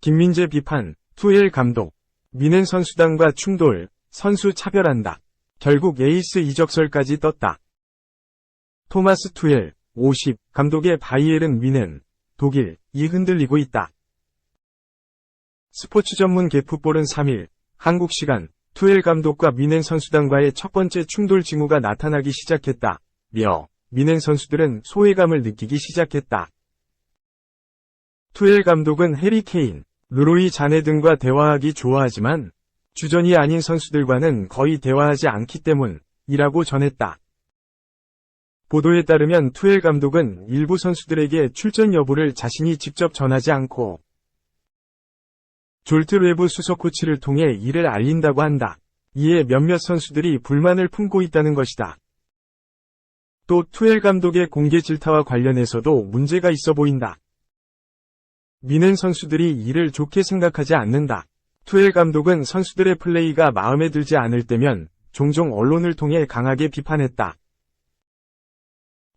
김민재 비판, 투엘 감독, 미넨 선수단과 충돌, 선수 차별한다. 결국 에이스 이적설까지 떴다. 토마스 투엘, 50, 감독의 바이에른 뮌헨, 독일, 이 흔들리고 있다. 스포츠 전문 개풋볼은 3일, 한국 시간, 투엘 감독과 뮌헨 선수단과의 첫 번째 충돌 징후가 나타나기 시작했다. 뮌헨 선수들은 소외감을 느끼기 시작했다. 투엘 감독은 해리 케인, 르로이 자네 등과 대화하기 좋아하지만 주전이 아닌 선수들과는 거의 대화하지 않기 때문이라고 전했다. 보도에 따르면 투엘 감독은 일부 선수들에게 출전 여부를 자신이 직접 전하지 않고 졸트 외부 수석 코치를 통해 이를 알린다고 한다. 이에 몇몇 선수들이 불만을 품고 있다는 것이다. 또 투엘 감독의 공개 질타와 관련해서도 문제가 있어 보인다. 뮌헨 선수들이 이를 좋게 생각하지 않는다. 투엘 감독은 선수들의 플레이가 마음에 들지 않을 때면 종종 언론을 통해 강하게 비판했다.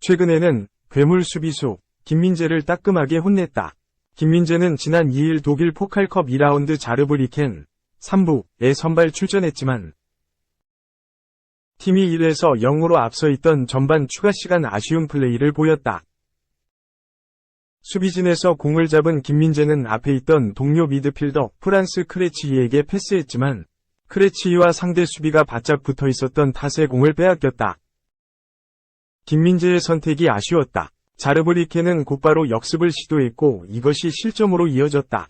최근에는 괴물 수비수 김민재를 따끔하게 혼냈다. 김민재는 지난 2일 독일 포칼컵 2라운드 자르브리켄 3부에 선발 출전했지만 팀이 1에서 0으로 앞서 있던 전반 추가 시간 아쉬운 플레이를 보였다. 수비진에서 공을 잡은 김민재는 앞에 있던 동료 미드필더 프란스 크레치히에게 패스했지만 크레치히와 상대 수비가 바짝 붙어 있었던 탓에 공을 빼앗겼다. 김민재의 선택이 아쉬웠다. 자르브리켄은 곧바로 역습을 시도했고 이것이 실점으로 이어졌다.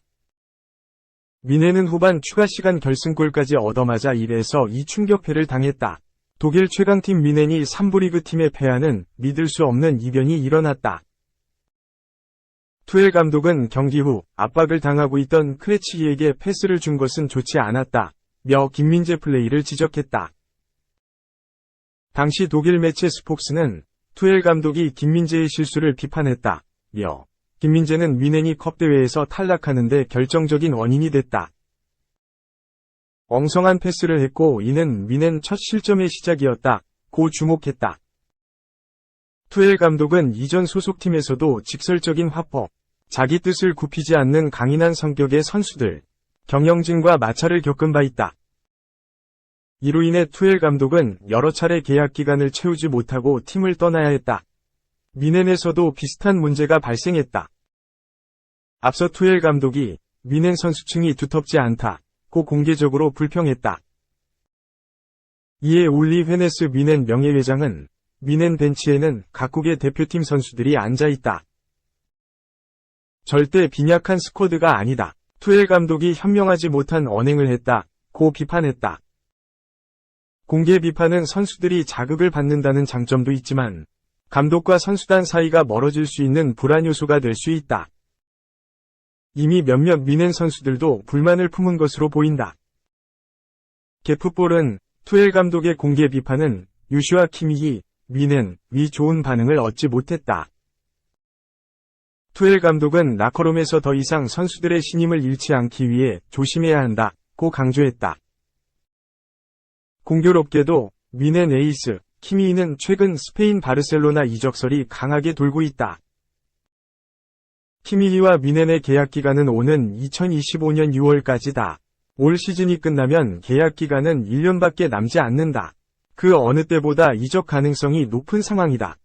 뮌헨은 후반 추가 시간 결승골까지 얻어맞아 1에서 2 충격패를 당했다. 독일 최강팀 뮌헨이 3부 리그 팀에 패하는 믿을 수 없는 이변이 일어났다. 투엘 감독은 경기 후 압박을 당하고 있던 크레치히에게 패스를 준 것은 좋지 않았다며 김민재 플레이를 지적했다. 당시 독일 매체 스폭스는 투엘 감독이 김민재의 실수를 비판했다며 김민재는 뮌헨이 컵대회에서 탈락하는데 결정적인 원인이 됐다. 엉성한 패스를 했고 이는 뮌헨 첫 실점의 시작이었다고 주목했다. 투엘 감독은 이전 소속팀에서도 직설적인 화법, 자기 뜻을 굽히지 않는 강인한 성격의 선수들, 경영진과 마찰을 겪은 바 있다. 이로 인해 투엘 감독은 여러 차례 계약 기간을 채우지 못하고 팀을 떠나야 했다. 뮌헨에서도 비슷한 문제가 발생했다. 앞서 투엘 감독이 뮌헨 선수층이 두텁지 않다고 공개적으로 불평했다. 이에 울리 헤네스 뮌헨 명예회장은 뮌헨 벤치에는 각국의 대표팀 선수들이 앉아있다. 절대 빈약한 스쿼드가 아니다. 투엘 감독이 현명하지 못한 언행을 했다고 비판했다. 공개 비판은 선수들이 자극을 받는다는 장점도 있지만 감독과 선수단 사이가 멀어질 수 있는 불안 요소가 될 수 있다. 이미 몇몇 뮌헨 선수들도 불만을 품은 것으로 보인다. 개풋볼은 투엘 감독의 공개 비판은 유슈아 키미히, 뮌헨이 좋은 반응을 얻지 못했다. 투엘 감독은 라커룸에서 더 이상 선수들의 신임을 잃지 않기 위해 조심해야 한다고 강조했다. 공교롭게도 뮌헨 에이스 키미히는 최근 스페인 바르셀로나 이적설이 강하게 돌고 있다. 키미히와 뮌헨의 계약 기간은 오는 2025년 6월까지다. 올 시즌이 끝나면 계약 기간은 1년밖에 남지 않는다. 그 어느 때보다 이적 가능성이 높은 상황이다.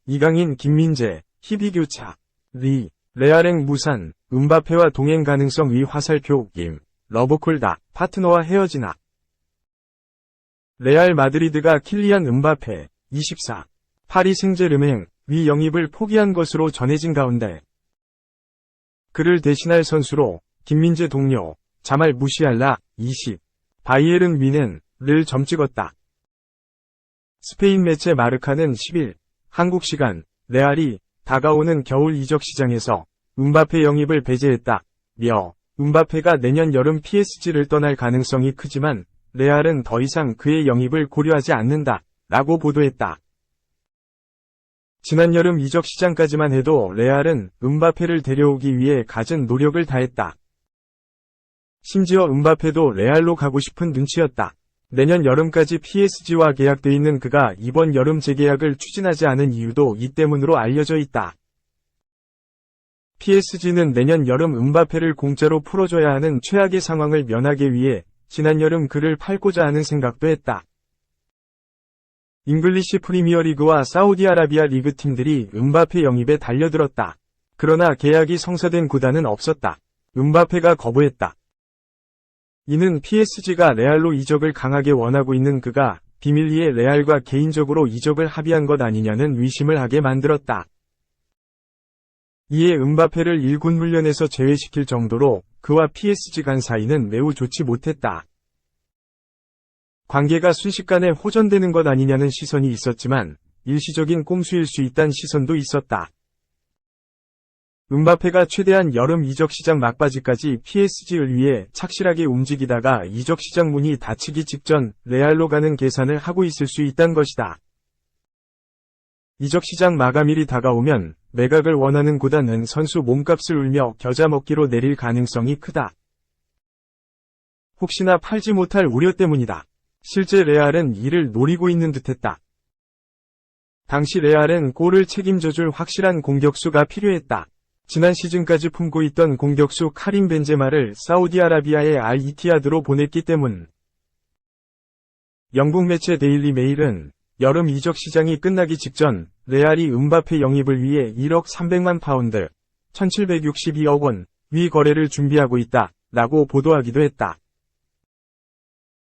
이강인 김민재, 희비교차, 레알행 무산, 음바페와 동행 가능성 의 화살표, 러브콜다, 파트너와 헤어지나. 레알 마드리드가 킬리안 음바페, 24, 파리 생제르맹, 위 영입을 포기한 것으로 전해진 가운데 그를 대신할 선수로 김민재 동료, 자말 무시알라, 20, 바이에른 뮌헨을 점찍었다. 스페인 매체 마르카는 10일, 한국 시간, 레알이 다가오는 겨울 이적 시장에서 음바페 영입을 배제했다며 음바페가 내년 여름 PSG를 떠날 가능성이 크지만 레알은 더 이상 그의 영입을 고려하지 않는다라고 보도했다. 지난 여름 이적 시장까지만 해도 레알은 음바페를 데려오기 위해 갖은 노력을 다했다. 심지어 음바페도 레알로 가고 싶은 눈치였다. 내년 여름까지 PSG와 계약돼 있는 그가 이번 여름 재계약을 추진하지 않은 이유도 이 때문으로 알려져 있다. PSG는 내년 여름 음바페를 공짜로 풀어줘야 하는 최악의 상황을 면하기 위해 지난 여름 그를 팔고자 하는 생각도 했다. 잉글리시 프리미어리그와 사우디아라비아 리그 팀들이 음바페 영입에 달려들었다. 그러나 계약이 성사된 구단은 없었다. 음바페가 거부했다. 이는 PSG가 레알로 이적을 강하게 원하고 있는 그가 비밀리에 레알과 개인적으로 이적을 합의한 것 아니냐는 의심을 하게 만들었다. 이에 음바페를 1군 훈련에서 제외시킬 정도로 그와 PSG 간 사이는 매우 좋지 못했다. 관계가 순식간에 호전되는 것 아니냐는 시선이 있었지만 일시적인 꼼수일 수 있다는 시선도 있었다. 음바페가 최대한 여름 이적 시장 막바지까지 PSG를 위해 착실하게 움직이다가 이적 시장 문이 닫히기 직전 레알로 가는 계산을 하고 있을 수 있다는 것이다. 이적 시장 마감일이 다가오면 매각을 원하는 구단은 선수 몸값을 울며 겨자 먹기로 내릴 가능성이 크다. 혹시나 팔지 못할 우려 때문이다. 실제 레알은 이를 노리고 있는 듯했다. 당시 레알은 골을 책임져줄 확실한 공격수가 필요했다. 지난 시즌까지 품고 있던 공격수 카림 벤제마를 사우디아라비아의 알 이티하드로 보냈기 때문. 영국 매체 데일리 메일은 여름 이적 시장이 끝나기 직전 레알이 음바페 영입을 위해 1억 300만 파운드, 1762억 원 위 거래를 준비하고 있다 라고 보도하기도 했다.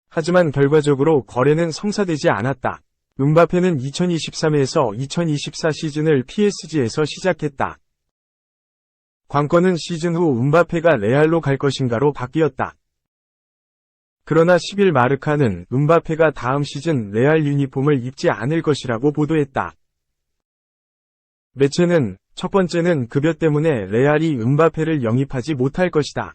하지만 결과적으로 거래는 성사되지 않았다. 음바페는 2023에서 2024 시즌을 PSG에서 시작했다. 관건은 시즌 후 음바페가 레알로 갈 것인가로 바뀌었다. 그러나 10일 마르카는 음바페가 다음 시즌 레알 유니폼을 입지 않을 것이라고 보도했다. 매체는 첫 번째는 급여 때문에 레알이 음바페를 영입하지 못할 것이다.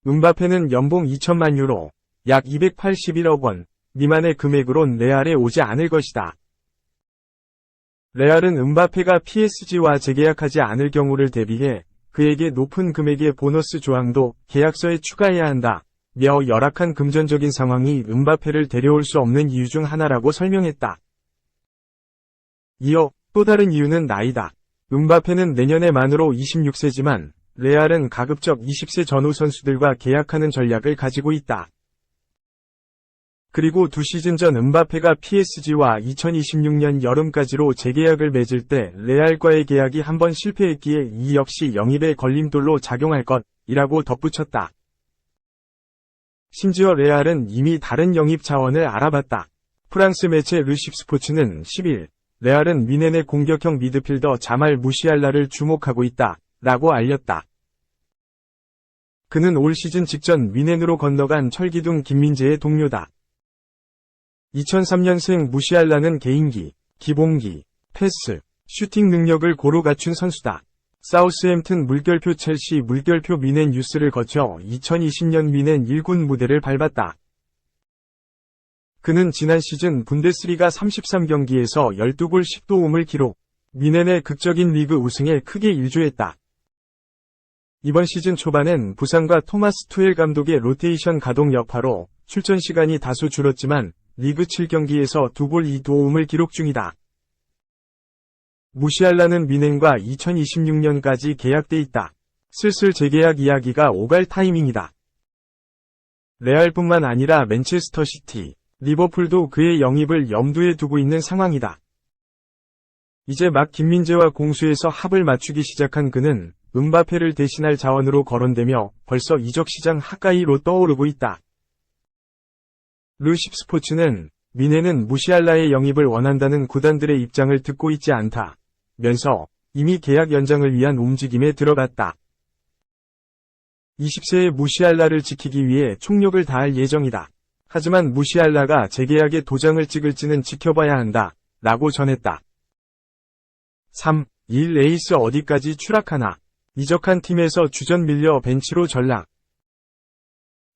음바페는 연봉 2천만 유로, 약 281억 원 미만의 금액으론 레알에 오지 않을 것이다. 레알은 음바페가 PSG와 재계약하지 않을 경우를 대비해 그에게 높은 금액의 보너스 조항도 계약서에 추가해야 한다. 며 열악한 금전적인 상황이 음바페를 데려올 수 없는 이유 중 하나라고 설명했다. 이어 또 다른 이유는 나이다. 음바페는 내년에 만으로 26세지만 레알은 가급적 20세 전후 선수들과 계약하는 전략을 가지고 있다. 그리고 2시즌 전 음바페가 PSG와 2026년 여름까지로 재계약을 맺을 때 레알과의 계약이 한번 실패했기에 이 역시 영입의 걸림돌로 작용할 것이라고 덧붙였다. 심지어 레알은 이미 다른 영입 자원을 알아봤다. 프랑스 매체 르십스포츠는 10일 레알은 미넨의 공격형 미드필더 자말 무시알라를 주목하고 있다 라고 알렸다. 그는 올 시즌 직전 미넨으로 건너간 철기둥 김민재의 동료다. 2003년생 무시알라는 개인기, 기본기, 패스, 슈팅 능력을 고루 갖춘 선수다. 사우스햄튼 물결표 첼시 물결표 미넨 유스를 거쳐 2020년 미넨 1군 무대를 밟았다. 그는 지난 시즌 분데스리가 33경기에서 12골 10도움을 기록, 미넨의 극적인 리그 우승에 크게 일조했다. 이번 시즌 초반엔 부상과 토마스 투엘 감독의 로테이션 가동 여파로 출전 시간이 다소 줄었지만 리그 7경기에서 2골 2도움을 기록 중이다. 무시알라는 미넨과 2026년까지 계약돼 있다. 슬슬 재계약 이야기가 오갈 타이밍이다. 레알뿐만 아니라 맨체스터 시티, 리버풀도 그의 영입을 염두에 두고 있는 상황이다. 이제 막 김민재와 공수에서 합을 맞추기 시작한 그는 음바페를 대신할 자원으로 거론되며 벌써 이적 시장 하가이로 떠오르고 있다. 르십스포츠는 미넨은 무시알라의 영입을 원한다는 구단들의 입장을 듣고 있지 않다 면서 이미 계약 연장을 위한 움직임에 들어갔다. 20세의 무시알라를 지키기 위해 총력을 다할 예정이다. 하지만 무시알라가 재계약에 도장을 찍을지는 지켜봐야 한다 라고 전했다. 3. 1. 에이스 어디까지 추락하나. 이적한 팀에서 주전 밀려 벤치로 전락.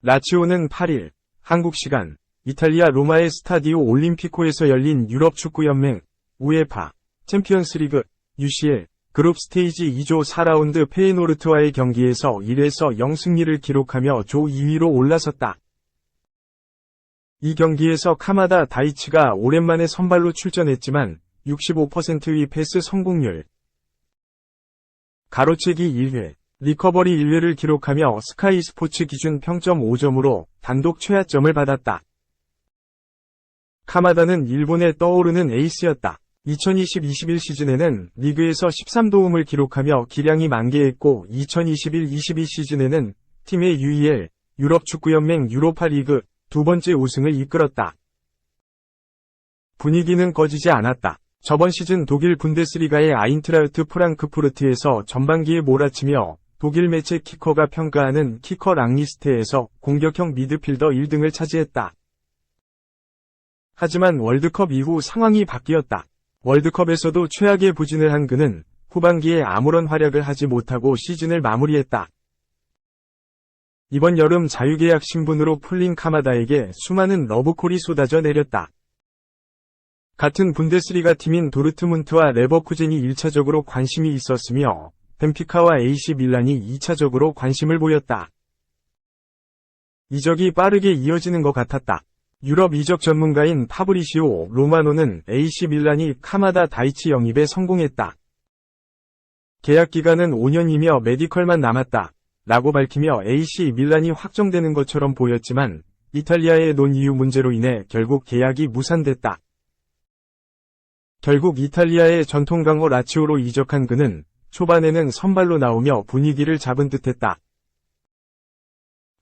라치오는 8일 한국 시간 이탈리아 로마의 스타디오 올림피코에서 열린 유럽축구연맹 우에파 챔피언스리그 UCL 그룹 스테이지 2조 4라운드 페이노르트와의 경기에서 1에서 0 승리를 기록하며 조 2위로 올라섰다. 이 경기에서 카마다 다이치가 오랜만에 선발로 출전했지만 65%의 패스 성공률, 가로채기 1회, 리커버리 1회를 기록하며 스카이 스포츠 기준 평점 5점으로 단독 최하점을 받았다. 카마다는 일본의 떠오르는 에이스였다. 2020-21 시즌에는 리그에서 13도움을 기록하며 기량이 만개했고 2021-22 시즌에는 팀의 UEL, 유럽축구연맹 유로파리그 두 번째 우승을 이끌었다. 분위기는 꺼지지 않았다. 저번 시즌 독일 분데스리가의 아인트라흐트 프랑크푸르트에서 전반기에 몰아치며 독일 매체 키커가 평가하는 키커 랑리스트에서 공격형 미드필더 1등을 차지했다. 하지만 월드컵 이후 상황이 바뀌었다. 월드컵에서도 최악의 부진을 한 그는 후반기에 아무런 활약을 하지 못하고 시즌을 마무리했다. 이번 여름 자유계약 신분으로 풀린 카마다에게 수많은 러브콜이 쏟아져 내렸다. 같은 분데스리가 팀인 도르트문트와 레버쿠젠이 1차적으로 관심이 있었으며 벤피카와 AC 밀란이 2차적으로 관심을 보였다. 이적이 빠르게 이어지는 것 같았다. 유럽 이적 전문가인 파브리시오 로마노는 AC 밀란이 카마다 다이치 영입에 성공했다. 계약 기간은 5년이며 메디컬만 남았다. 라고 밝히며 AC 밀란이 확정되는 것처럼 보였지만 이탈리아의 논이유 문제로 인해 결국 계약이 무산됐다. 결국 이탈리아의 전통 강호 라치오로 이적한 그는 초반에는 선발로 나오며 분위기를 잡은 듯했다.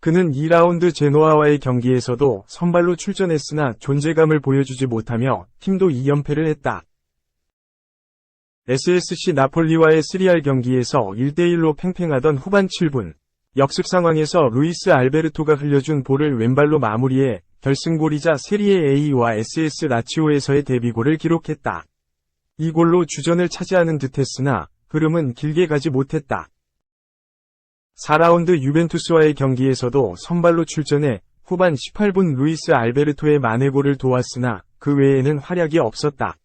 그는 2라운드 제노아와의 경기에서도 선발로 출전했으나 존재감을 보여주지 못하며 팀도 2연패를 했다. SSC 나폴리와의 3R 경기에서 1대1로 팽팽하던 후반 7분, 역습 상황에서 루이스 알베르토가 흘려준 볼을 왼발로 마무리해 결승골이자 세리에 A와 SS 라치오에서의 데뷔골을 기록했다. 이 골로 주전을 차지하는 듯했으나 흐름은 길게 가지 못했다. 4라운드 유벤투스와의 경기에서도 선발로 출전해 후반 18분 루이스 알베르토의 만회골을 도왔으나 그 외에는 활약이 없었다.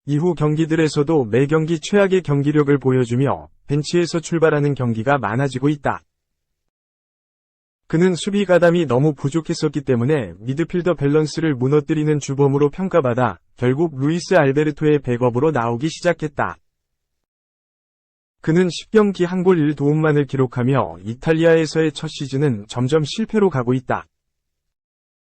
이후 경기들에서도 매 경기 최악의 경기력을 보여주며 벤치에서 출발하는 경기가 많아지고 있다. 그는 수비 가담이 너무 부족했었기 때문에 미드필더 밸런스를 무너뜨리는 주범으로 평가받아 결국 루이스 알베르토의 백업으로 나오기 시작했다. 그는 10경기 한 골 1도움만을 기록하며 이탈리아에서의 첫 시즌은 점점 실패로 가고 있다.